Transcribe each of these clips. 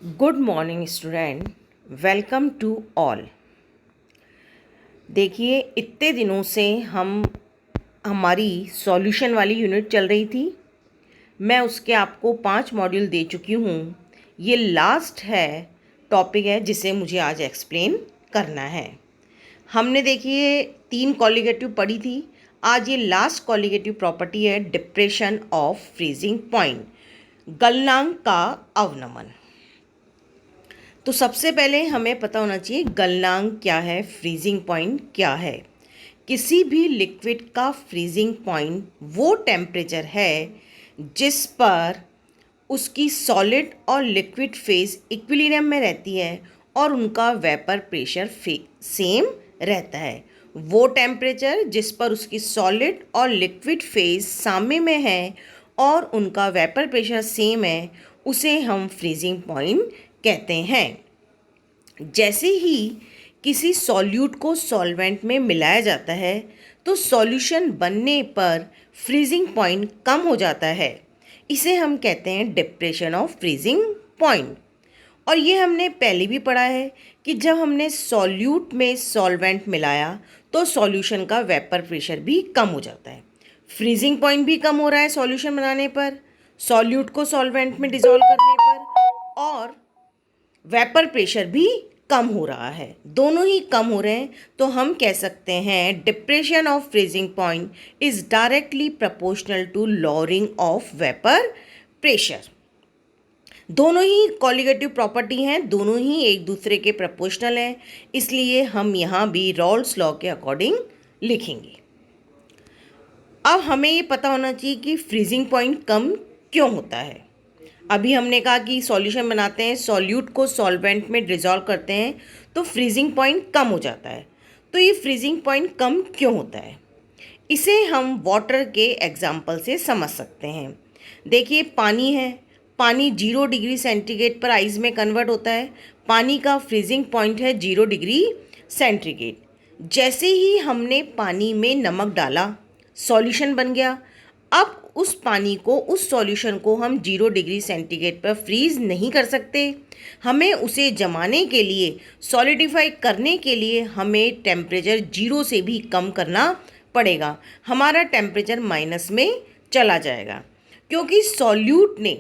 Good morning student, welcome to all. देखिए, इतने दिनों से हमारी सॉल्यूशन वाली यूनिट चल रही थी। मैं उसके आपको 5 मॉड्यूल दे चुकी हूँ। ये लास्ट टॉपिक है जिसे मुझे आज एक्सप्लेन करना है। हमने देखिए 3 कॉलिगेटिव पढ़ी थी। आज ये लास्ट कॉलिगेटिव प्रॉपर्टी है डिप्रेशन ऑफ फ्रीजिंग पॉइंट, गलनांक का अवनमन। तो सबसे पहले हमें पता होना चाहिए गलनांक क्या है, फ्रीजिंग पॉइंट क्या है। किसी भी लिक्विड का फ्रीजिंग पॉइंट वो टेम्परेचर है जिस पर उसकी सॉलिड और लिक्विड फेज इक्विलिब्रियम में रहती है और उनका वेपर प्रेशर सेम रहता है। वो टेम्परेचर जिस पर उसकी सॉलिड और लिक्विड फेज साम्य में है और उनका वेपर प्रेशर सेम है, उसे हम फ्रीजिंग पॉइंट कहते हैं। जैसे ही किसी सॉल्यूट को सॉल्वेंट में मिलाया जाता है तो सॉल्यूशन बनने पर फ्रीजिंग पॉइंट कम हो जाता है। इसे हम कहते हैं डिप्रेशन ऑफ फ्रीजिंग पॉइंट। और ये हमने पहले भी पढ़ा है कि जब हमने सॉल्यूट में सॉल्वेंट मिलाया तो सॉल्यूशन का वेपर प्रेशर भी कम हो जाता है। फ्रीजिंग पॉइंट भी कम हो रहा है सॉल्यूशन बनाने पर, सॉल्यूट को सॉल्वेंट में डिसॉल्व करने पर, और वेपर प्रेशर भी कम हो रहा है। दोनों ही कम हो रहे हैं तो हम कह सकते हैं depression of freezing point is directly proportional to lowering of vapour pressure. दोनों ही कॉलिगेटिव प्रॉपर्टी हैं, दोनों ही एक दूसरे के प्रोपोर्शनल हैं, इसलिए हम यहाँ भी रॉल्स लॉ के अकॉर्डिंग लिखेंगे। अब हमें ये पता होना चाहिए कि फ्रीजिंग पॉइंट कम क्यों होता है। अभी हमने कहा कि सॉल्यूशन बनाते हैं, सॉल्यूट को सॉल्वेंट में डिसॉल्व करते हैं तो फ्रीजिंग पॉइंट कम हो जाता है। तो ये फ्रीजिंग पॉइंट कम क्यों होता है, इसे हम वाटर के एग्जाम्पल से समझ सकते हैं। देखिए, पानी है, पानी 0 डिग्री सेंटीग्रेड पर आइस में कन्वर्ट होता है। पानी का फ्रीजिंग पॉइंट है 0 डिग्री सेंटीग्रेड। जैसे ही हमने पानी में नमक डाला, सॉल्यूशन बन गया। अब उस पानी को, उस सॉल्यूशन को हम 0 डिग्री सेंटीग्रेड पर फ्रीज नहीं कर सकते। हमें उसे जमाने के लिए, सॉलिडिफाई करने के लिए हमें टेम्परेचर 0 से भी कम करना पड़ेगा। हमारा टेम्परेचर माइनस में चला जाएगा, क्योंकि सॉल्यूट ने,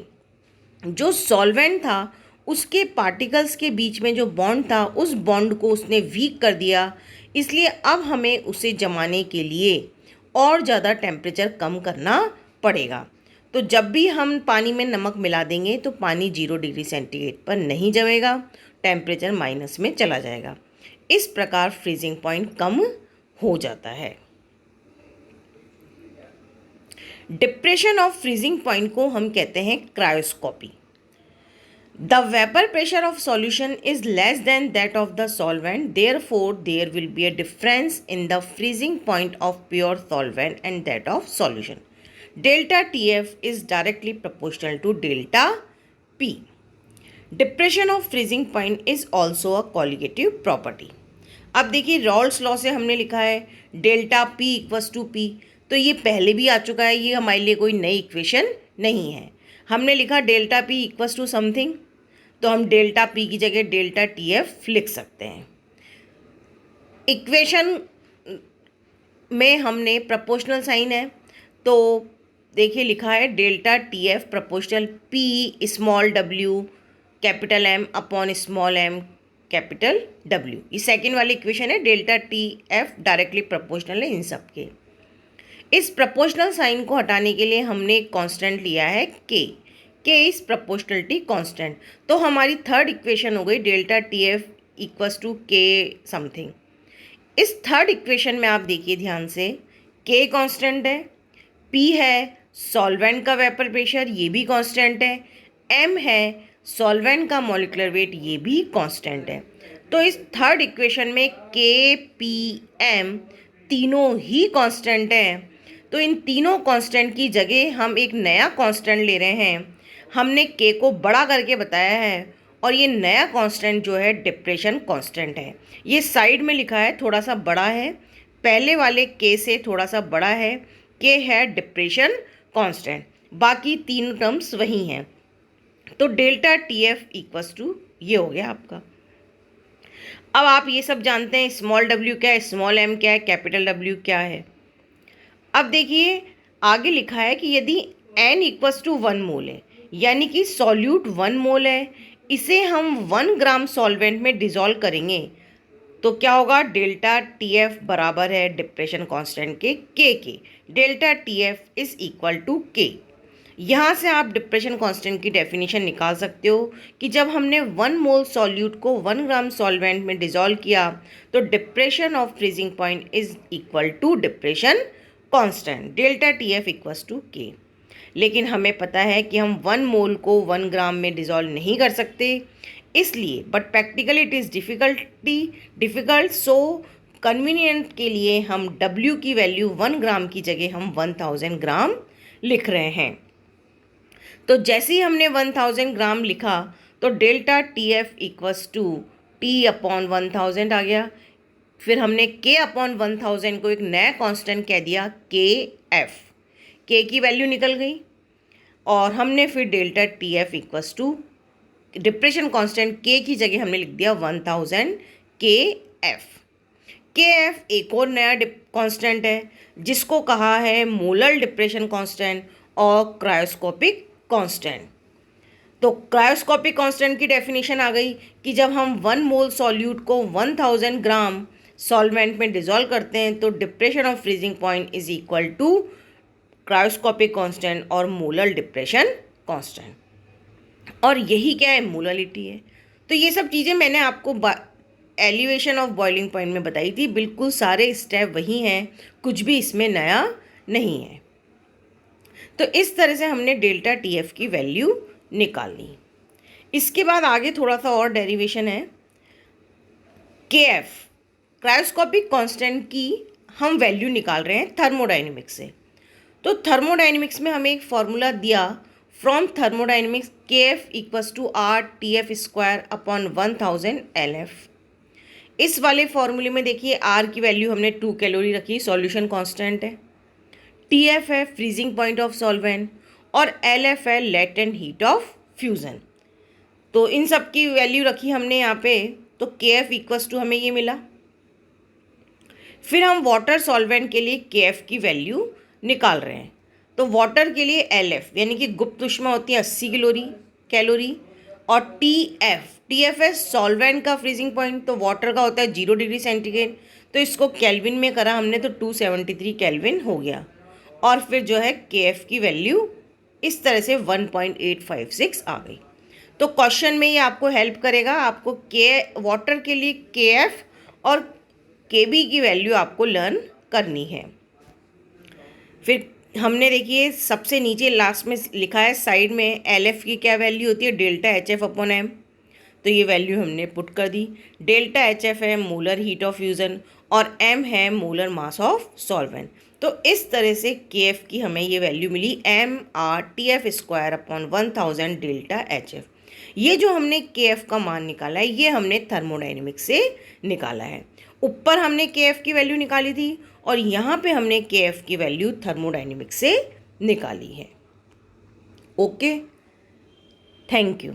जो सॉल्वेंट था, उसके पार्टिकल्स के बीच में जो बॉन्ड था, उस बॉन्ड को उसने वीक कर दिया। इसलिए अब हमें उसे जमाने के लिए और ज़्यादा टेम्परेचर कम करना पड़ेगा। तो जब भी हम पानी में नमक मिला देंगे तो पानी 0 डिग्री सेंटीग्रेड पर नहीं जमेगा, टेम्परेचर माइनस में चला जाएगा। इस प्रकार फ्रीजिंग पॉइंट कम हो जाता है। डिप्रेशन ऑफ फ्रीजिंग पॉइंट को हम कहते हैं क्रायोस्कोपी। The vapor pressure of solution is less than that of the solvent, therefore there will be a difference in the freezing point of pure solvent and that of solution. Delta TF is directly proportional to delta P. Depression of freezing point is also a colligative property. अब देखिए, Rawls law से हमने लिखा है delta P equals to P, तो ये पहले भी आ चुका है, ये हमारे लिए कोई नई इक्वेशन नहीं है। हमने लिखा delta P equals to something, तो हम डेल्टा P की जगह डेल्टा TF लिख सकते हैं। इक्वेशन में हमने प्रोपोर्शनल साइन है, तो देखिए लिखा है delta TF proportional P small w capital M upon small m capital W। ये सेकेंड वाली इक्वेशन है। डेल्टा TF डायरेक्टली प्रोपोर्शनल है इन सब के। इस प्रोपोर्शनल साइन को हटाने के लिए हमने एक कांस्टेंट लिया है K इज प्रोपोर्शनलिटी कांस्टेंट। तो हमारी थर्ड इक्वेशन हो गई delta TF equals to K something. इस थर्ड इक्वेशन में आप देखिए ध्यान से, K कांस्टेंट है, P है सॉल्वेंट का वेपर प्रेशर, ये भी कांस्टेंट है, M है सॉल्वेंट का मॉलिक्यूलर वेट, ये भी कांस्टेंट है। तो इस थर्ड इक्वेशन में K, P, M तीनों ही कांस्टेंट हैं। तो इन तीनों कांस्टेंट की जगह हम एक नया कांस्टेंट ले रहे हैं। हमने K को बड़ा करके बताया है और ये नया कांस्टेंट जो है डिप्रेशन कांस्टेंट है। ये साइड में लिखा है, थोड़ा सा बड़ा है, पहले वाले K से थोड़ा सा बड़ा है। K है डिप्रेशन कांस्टेंट, बाकी तीन टर्म्स वही हैं। तो delta T F equals to ये हो गया आपका। अब आप ये सब जानते हैं स्मॉल डब्ल्यू क्या है, स्मॉल एम क्या है, कैपिटल डब्ल्यू क्या है। अब देखिए आगे लिखा है कि यदि एन इक्वस टू 1 मोल है, यानी कि सॉल्यूट 1 मोल है, इसे हम 1 ग्राम सॉल्वेंट में डिजॉल्व करेंगे तो क्या होगा, डेल्टा टी एफ बराबर है डिप्रेशन कांस्टेंट के। Delta T F is equal to K. यहाँ से आप डिप्रेशन कांस्टेंट की डेफिनेशन निकाल सकते हो कि जब हमने 1 मोल सॉल्यूट को 1 ग्राम सॉल्वेंट में डिजॉल्व किया तो depression of freezing point is equal to depression constant delta T F equals to K. लेकिन हमें पता है कि हम 1 मोल को 1 ग्राम में डिजॉल्व नहीं कर सकते, इसलिए but practically it is difficult, so convenient के लिए हम W की वैल्यू 1 ग्राम की जगह हम 1000 ग्राम लिख रहे हैं। तो जैसे ही हमने 1000 ग्राम लिखा तो delta T F equals to T upon 1000 आ गया। फिर हमने के अपॉन 1000 को एक नया कांस्टेंट कह दिया के एफ, के की वैल्यू निकल गई और हमने फिर delta T F equals to depression constant K की जगह हमने लिख दिया 1000 के एफ। के एफ एक और नया कांस्टेंट है जिसको कहा है मोलर डिप्रेशन कांस्टेंट और क्रायोस्कोपिक कांस्टेंट। तो क्रायोस्कोपिक कांस्टेंट की डेफिनेशन आ गई कि जब हम 1 मोल सॉल्यूट को 1000 ग्राम सॉल्वेंट में डिजॉल्व करते हैं तो depression of freezing point is equal to cryoscopic constant और मोलर डिप्रेशन कांस्टेंट। और यही क्या है, मोलरिटी है। तो ये सब चीज़ें मैंने आपको एलिवेशन ऑफ बॉइलिंग पॉइंट में बताई थी, बिल्कुल सारे स्टेप वही हैं, कुछ भी इसमें नया नहीं है। तो इस तरह से हमने डेल्टा टी एफ की वैल्यू निकाली। इसके बाद आगे थोड़ा सा और डेरिवेशन है। के एफ क्रायोस्कोपिक कांस्टेंट की हम वैल्यू निकाल रहे हैं थर्मोडाइनमिक्स से। तो थर्मोडाइनमिक्स में हमें एक फॉर्मूला दिया from thermodynamics K F equals to R T F square upon 1000 L F. इस वाले फॉर्मूले में देखिए आर की वैल्यू हमने 2 कैलोरी रखी, सॉल्यूशन कांस्टेंट है, टी एफ है फ्रीजिंग पॉइंट ऑफ सॉल्वेंट और एल एफ है लेटेंट हीट ऑफ फ्यूज़न। तो इन सब की वैल्यू रखी हमने यहाँ पे, तो के एफ इक्वस टू हमें ये मिला। फिर हम वाटर सॉल्वेंट के लिए के एफ की वैल्यू निकाल रहे हैं। तो वाटर के लिए एल एफ यानी कि गुप्त ऊष्मा होती है 80 कैलोरी और टी एफ है सॉल्वेंट का फ्रीजिंग पॉइंट, तो वाटर का होता है 0 डिग्री सेंटीग्रेड, तो इसको केल्विन में करा हमने तो 273 केल्विन हो गया। और फिर जो है के एफ की वैल्यू इस तरह से 1.856 आ गई। तो क्वेश्चन में ये आपको हेल्प करेगा, आपको के वाटर के लिए के एफ और के बी की वैल्यू आपको लर्न करनी है। फिर हमने देखिए सबसे नीचे लास्ट में लिखा है साइड में एल एफ की क्या वैल्यू होती है, delta H F upon M. तो ये वैल्यू हमने पुट कर दी। डेल्टा एच एफ है मोलर हीट ऑफ फ्यूज़न और एम है मोलर मास ऑफ सॉल्वेंट। तो इस तरह से के एफ की हमें ये वैल्यू मिली M R T F square upon 1000 delta H F. ये जो हमने के एफ का मान निकाला है ये हमने थर्मोडाइनमिक्स से निकाला है। ऊपर हमने के एफ की वैल्यू निकाली थी और यहाँ पे हमने के एफ की वैल्यू थर्मोडाइनमिक्स से निकाली है। Okay, thank you.